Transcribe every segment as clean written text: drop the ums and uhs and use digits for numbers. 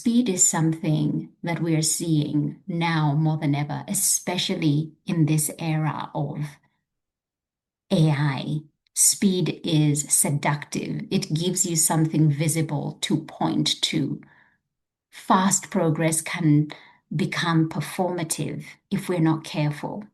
Speed is something that we are seeing now more than ever, especially in this era of AI. Speed is seductive. It gives you something visible to point to. Fast progress can become performative if we're not careful.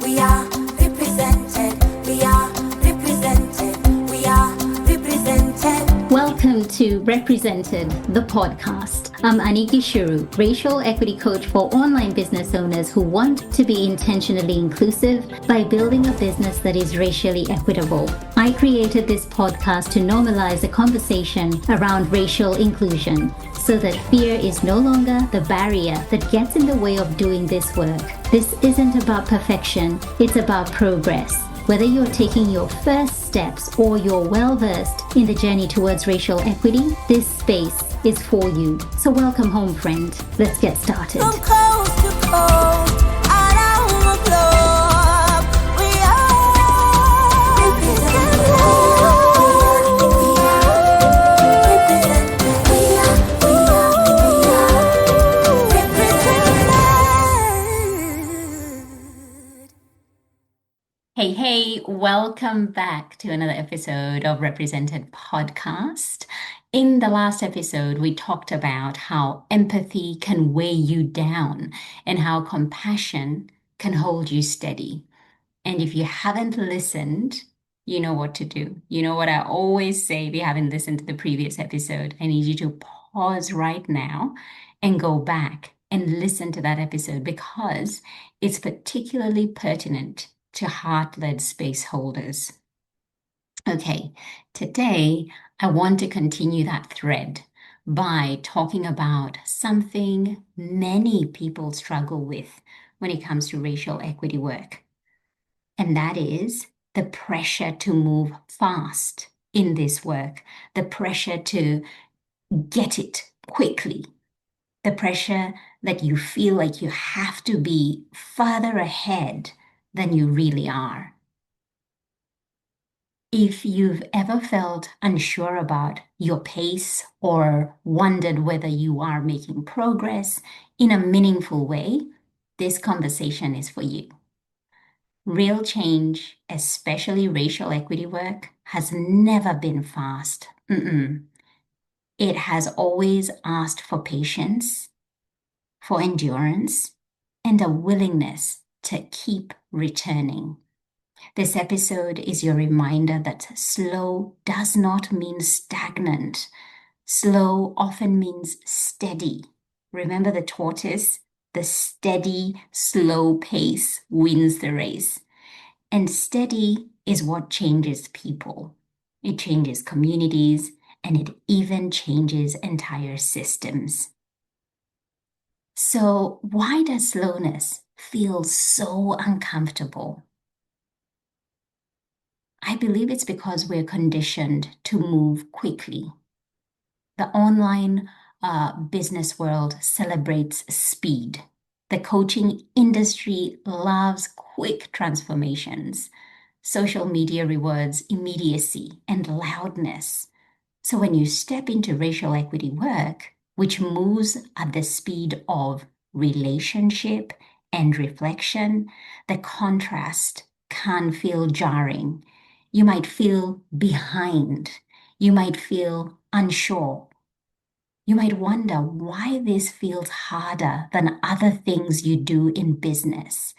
We are represented. We are represented. We are represented. Welcome to Represented, the podcast. I'm Aniki Shuru, racial equity coach for online business owners who want to be intentionally inclusive by building a business that is racially equitable. I created this podcast to normalize a conversation around racial inclusion so that fear is no longer the barrier that gets in the way of doing this work. This isn't about perfection, it's about progress. Whether you're taking your first steps or you're well-versed in the journey towards racial equity, this space is for you. So welcome home, friend. Let's get started. From coast to coast, around the globe, we are represented. Hey, welcome back to another episode of Represented Podcast. In the last episode, we talked about how empathy can weigh you down and how compassion can hold you steady. And if you haven't listened, you know what to do. You know what I always say if you haven't listened to the previous episode. I need you to pause right now and go back and listen to that episode because it's particularly pertinent to heart-led space holders. Okay, today I want to continue that thread by talking about something many people struggle with when it comes to racial equity work. And that is the pressure to move fast in this work, the pressure to get it quickly, the pressure that you feel like you have to be further ahead than you really are. If you've ever felt unsure about your pace or wondered whether you are making progress in a meaningful way, this conversation is for you. Real change, especially racial equity work, has never been fast. It has always asked for patience, for endurance, and a willingness to keep returning. This episode is your reminder that slow does not mean stagnant. Slow often means steady. Remember the tortoise? The steady, slow pace wins the race. And steady is what changes people. It changes communities, and it even changes entire systems. So why does slowness feel so uncomfortable? I believe it's because we're conditioned to move quickly. The online business world celebrates speed. The coaching industry loves quick transformations. Social media rewards immediacy and loudness. So when you step into racial equity work, which moves at the speed of relationship and reflection, the contrast can feel jarring. You might feel behind. You might feel unsure. You might wonder why this feels harder than other things you do in business.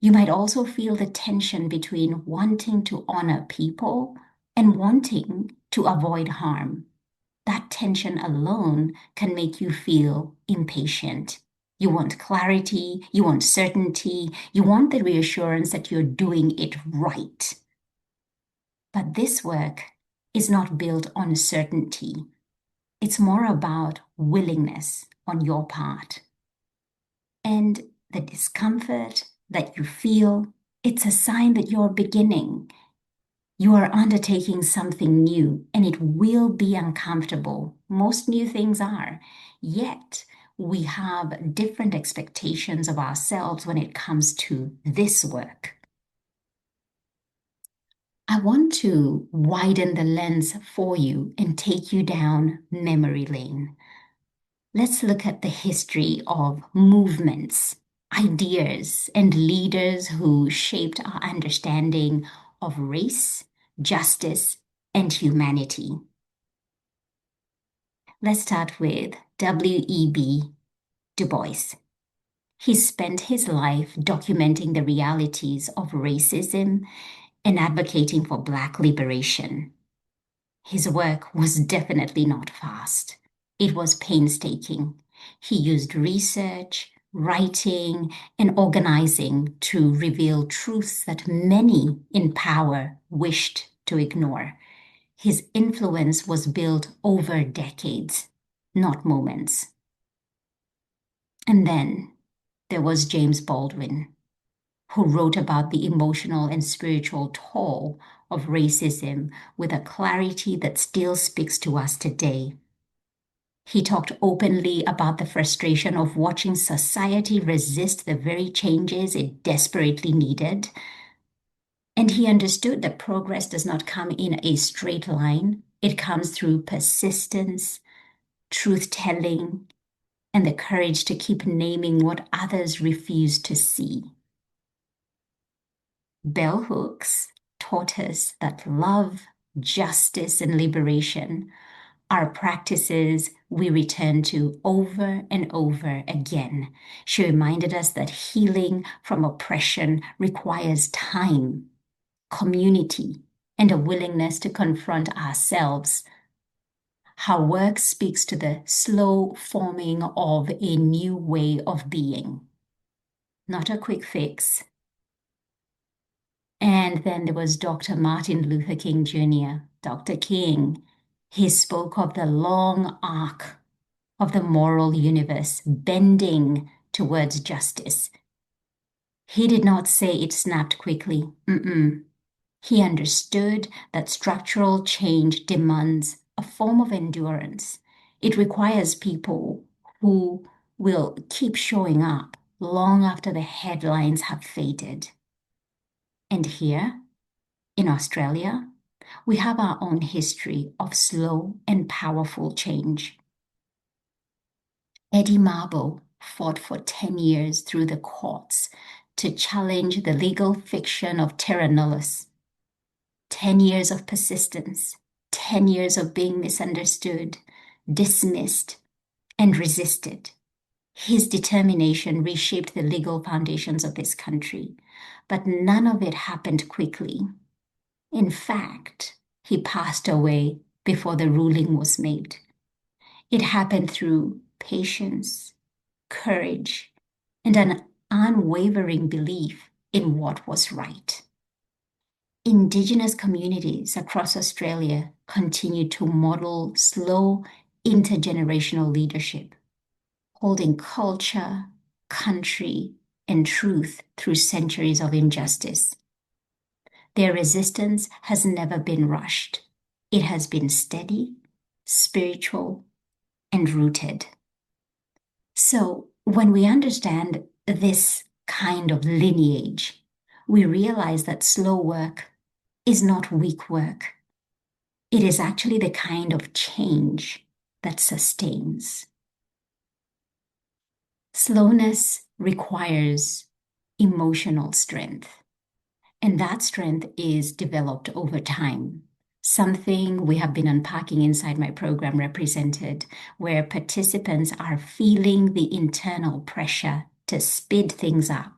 You might also feel the tension between wanting to honor people and wanting to avoid harm. That tension alone can make you feel impatient. You want clarity, you want certainty, you want the reassurance that you're doing it right. But this work is not built on certainty. It's more about willingness on your part. And the discomfort that you feel, it's a sign that you're beginning. You are undertaking something new, and it will be uncomfortable. Most new things are. Yet, we have different expectations of ourselves when it comes to this work. I want to widen the lens for you and take you down memory lane. Let's look at the history of movements, ideas, and leaders who shaped our understanding of race, justice, and humanity. Let's start with W.E.B. Du Bois. He spent his life documenting the realities of racism and advocating for Black liberation. His work was definitely not fast. It was painstaking. He used research, writing, and organizing to reveal truths that many in power wished to ignore. His influence was built over decades, not moments. And then there was James Baldwin, who wrote about the emotional and spiritual toll of racism with a clarity that still speaks to us today. He talked openly about the frustration of watching society resist the very changes it desperately needed. And he understood that progress does not come in a straight line. It comes through persistence, truth-telling, and the courage to keep naming what others refuse to see. Bell Hooks taught us that love, justice, and liberation are practices we return to over and over again. She reminded us that healing from oppression requires time, community, and a willingness to confront ourselves. Her work speaks to the slow forming of a new way of being, not a quick fix. And then there was Dr. Martin Luther King Jr., Dr. King. He spoke of the long arc of the moral universe bending towards justice. He did not say it snapped quickly. He understood that structural change demands a form of endurance. It requires people who will keep showing up long after the headlines have faded. And here, in Australia, we have our own history of slow and powerful change. Eddie Mabo fought for 10 years through the courts to challenge the legal fiction of terra nullius. 10 years of persistence, 10 years of being misunderstood, dismissed, and resisted. His determination reshaped the legal foundations of this country, but none of it happened quickly. In fact, he passed away before the ruling was made. It happened through patience, courage, and an unwavering belief in what was right. Indigenous communities across Australia continue to model slow intergenerational leadership, holding culture, country, and truth through centuries of injustice. Their resistance has never been rushed. It has been steady, spiritual, and rooted. So when we understand this kind of lineage, we realize that slow work is not weak work. It is actually the kind of change that sustains. Slowness requires emotional strength, and that strength is developed over time. Something we have been unpacking inside my program Represented, where participants are feeling the internal pressure to speed things up.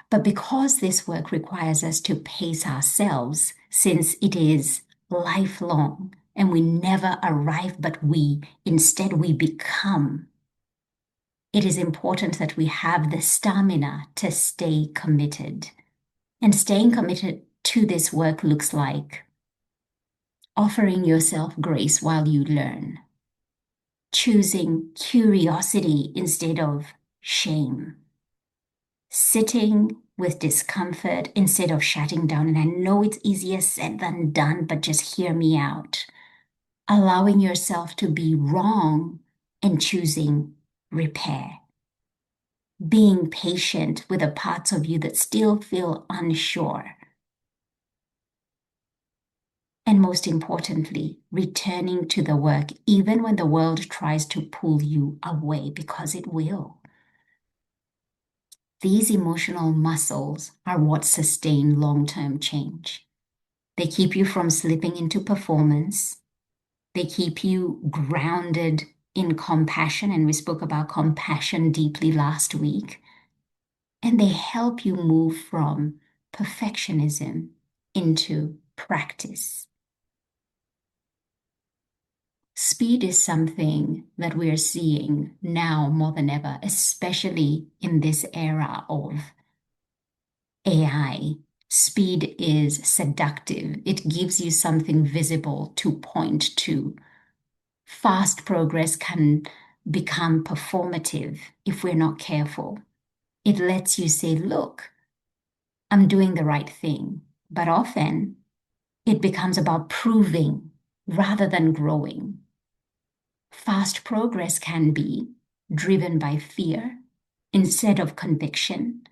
But because this work requires us to pace ourselves, since it is lifelong and we never arrive, but instead we become, it is important that we have the stamina to stay committed. And staying committed to this work looks like offering yourself grace while you learn, choosing curiosity instead of shame, sitting with discomfort instead of shutting down. And I know it's easier said than done, but just hear me out. Allowing yourself to be wrong and choosing repair. Being patient with the parts of you that still feel unsure. And most importantly, returning to the work even when the world tries to pull you away, because it will. These emotional muscles are what sustain long-term change. They keep you from slipping into performance. They keep you grounded in compassion, and we spoke about compassion deeply last week. And they help you move from perfectionism into practice. Speed is something that we are seeing now more than ever, especially in this era of AI. Speed is seductive. It gives you something visible to point to. Fast progress can become performative if we're not careful. It lets you say, look, I'm doing the right thing. But often it becomes about proving rather than growing. Fast progress can be driven by fear instead of conviction,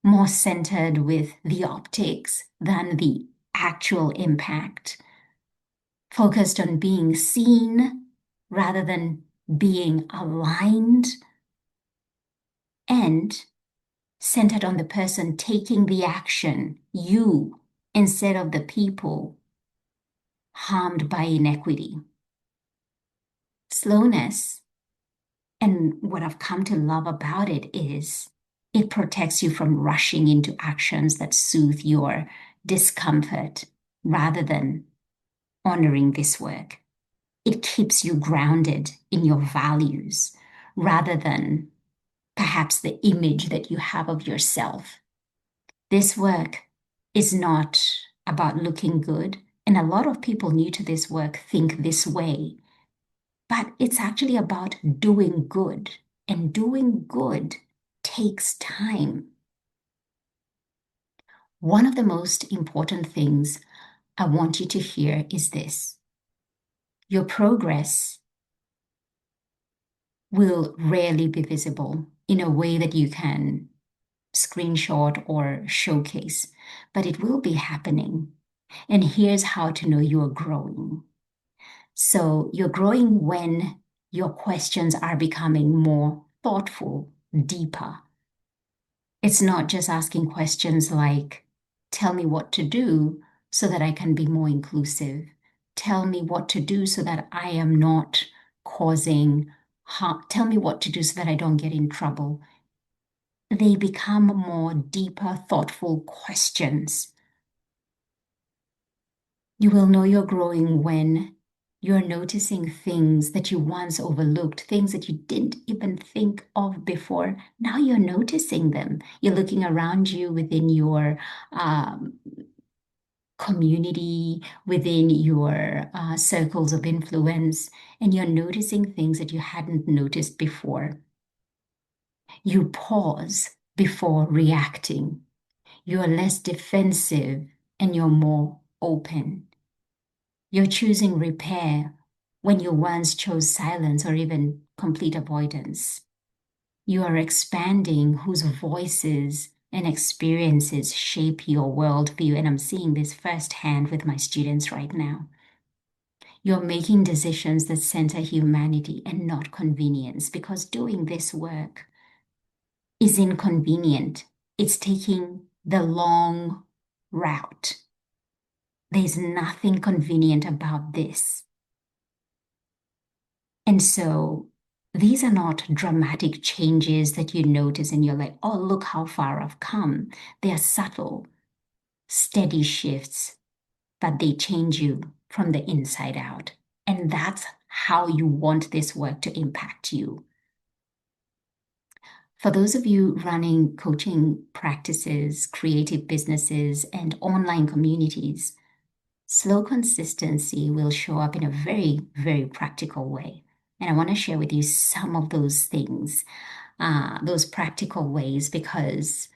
more centered with the optics than the actual impact, focused on being seen rather than being aligned, and centered on the person taking the action, you, instead of the people harmed by inequity. Slowness, and what I've come to love about it is it protects you from rushing into actions that soothe your discomfort rather than honoring this work. It keeps you grounded in your values rather than perhaps the image that you have of yourself. This work is not about looking good, and a lot of people new to this work think this way. But it's actually about doing good, and doing good takes time. One of the most important things I want you to hear is this: your progress will rarely be visible in a way that you can screenshot or showcase, but it will be happening. And here's how to know you're growing. So you're growing when your questions are becoming more thoughtful, deeper. It's not just asking questions like, tell me what to do so that I can be more inclusive. Tell me what to do so that I am not causing harm. Tell me what to do so that I don't get in trouble. They become more deeper, thoughtful questions. You will know you're growing when you're noticing things that you once overlooked, things that you didn't even think of before. Now you're noticing them. You're looking around you within your community, within your circles of influence, and you're noticing things that you hadn't noticed before. You pause before reacting. You're less defensive and you're more open. You're choosing repair when you once chose silence or even complete avoidance. You are expanding whose voices and experiences shape your worldview. And I'm seeing this firsthand with my students right now. You're making decisions that center humanity and not convenience, because doing this work is inconvenient. It's taking the long route. There's nothing convenient about this. And so these are not dramatic changes that you notice and you're like, oh, look how far I've come. They are subtle, steady shifts, but they change you from the inside out. And that's how you want this work to impact you. For those of you running coaching practices, creative businesses, and online communities, slow consistency will show up in a very, very practical way. And I want to share with you some of those things, those practical ways, because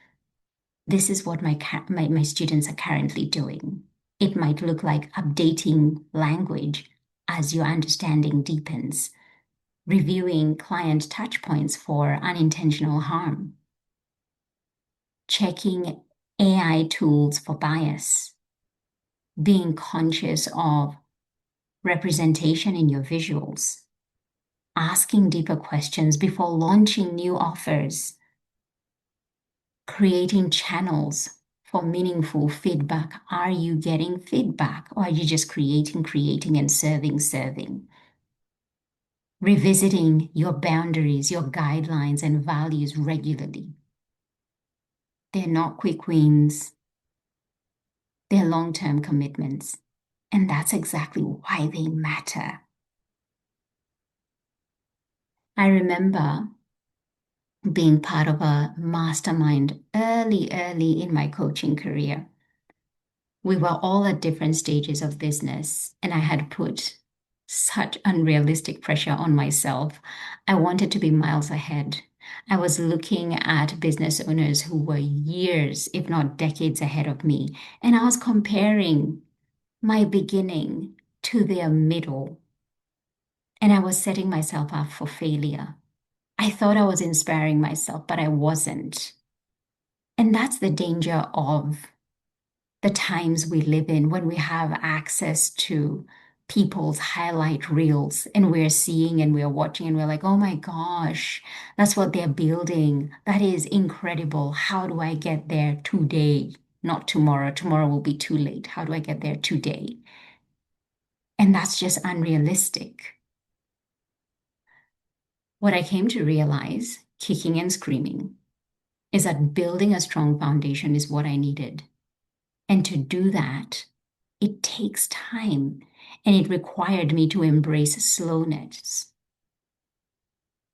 this is what my students are currently doing. It might look like updating language as your understanding deepens, reviewing client touchpoints for unintentional harm, checking AI tools for bias, being conscious of representation in your visuals, asking deeper questions before launching new offers, creating channels for meaningful feedback. Are you getting feedback, or are you just creating, and serving? Revisiting your boundaries, your guidelines, and values regularly. They're not quick wins. They're long-term commitments. And that's exactly why they matter. I remember being part of a mastermind early in my coaching career. We were all at different stages of business, and I had put such unrealistic pressure on myself. I wanted to be miles ahead. I was looking at business owners who were years, if not decades ahead of me, and I was comparing my beginning to their middle. And I was setting myself up for failure. I thought I was inspiring myself, but I wasn't. And that's the danger of the times we live in when we have access to people's highlight reels and we're seeing and we're watching and we're like, oh my gosh, that's what they're building. That is incredible. How do I get there today? Not tomorrow. Tomorrow will be too late. How do I get there today? And that's just unrealistic. What I came to realize, kicking and screaming, is that building a strong foundation is what I needed. And to do that, it takes time, and it required me to embrace slowness.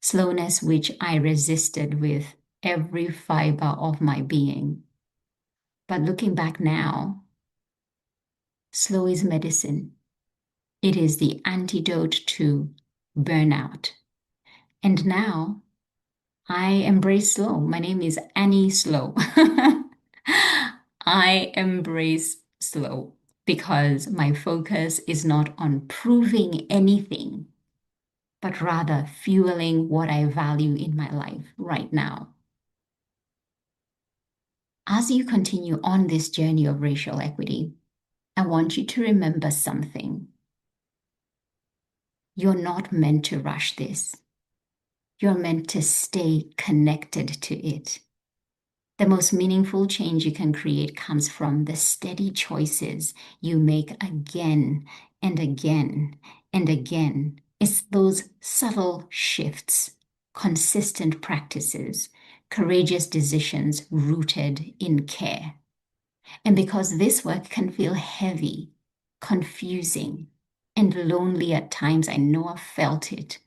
Slowness which I resisted with every fiber of my being. But looking back now, slow is medicine. It is the antidote to burnout. And now I embrace slow. My name is Annie Slow. I embrace slow because my focus is not on proving anything, but rather fueling what I value in my life right now. As you continue on this journey of racial equity, I want you to remember something. You're not meant to rush this. You're meant to stay connected to it. The most meaningful change you can create comes from the steady choices you make again and again and again. It's those subtle shifts, consistent practices, courageous decisions rooted in care. And because this work can feel heavy, confusing, and lonely at times, I know I've felt it.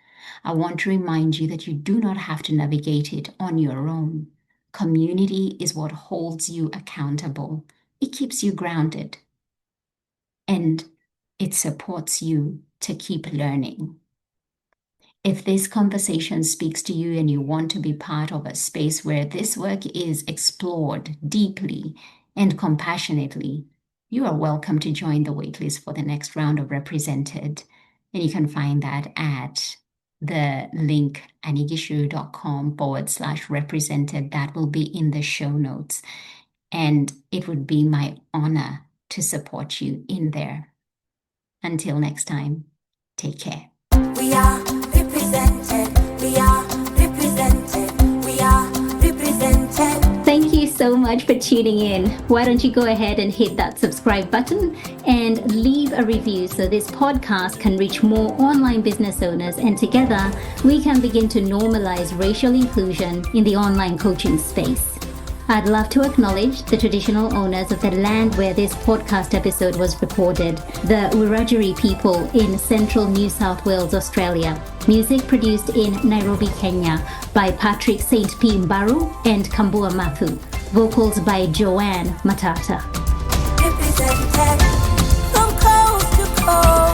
I want to remind you that you do not have to navigate it on your own. Community is what holds you accountable. It keeps you grounded. And it supports you to keep learning. If this conversation speaks to you and you want to be part of a space where this work is explored deeply and compassionately, you are welcome to join the waitlist for the next round of Represented. And you can find that at the link anigishiru.com/represented. That will be in the show notes. And it would be my honor to support you in there. Until next time, take care. We are represented. We are represented. We are represented. Thank you so much for tuning in. Why don't you go ahead and hit that subscribe button and leave a review so this podcast can reach more online business owners, and together we can begin to normalize racial inclusion in the online coaching space. I'd love to acknowledge the traditional owners of the land where this podcast episode was recorded, the Wiradjuri people in central New South Wales, Australia. Music produced in Nairobi, Kenya by Patrick St. P. Mbaru and Kambua Mathu. Vocals by Joanne Matata. Represented from coast to coast.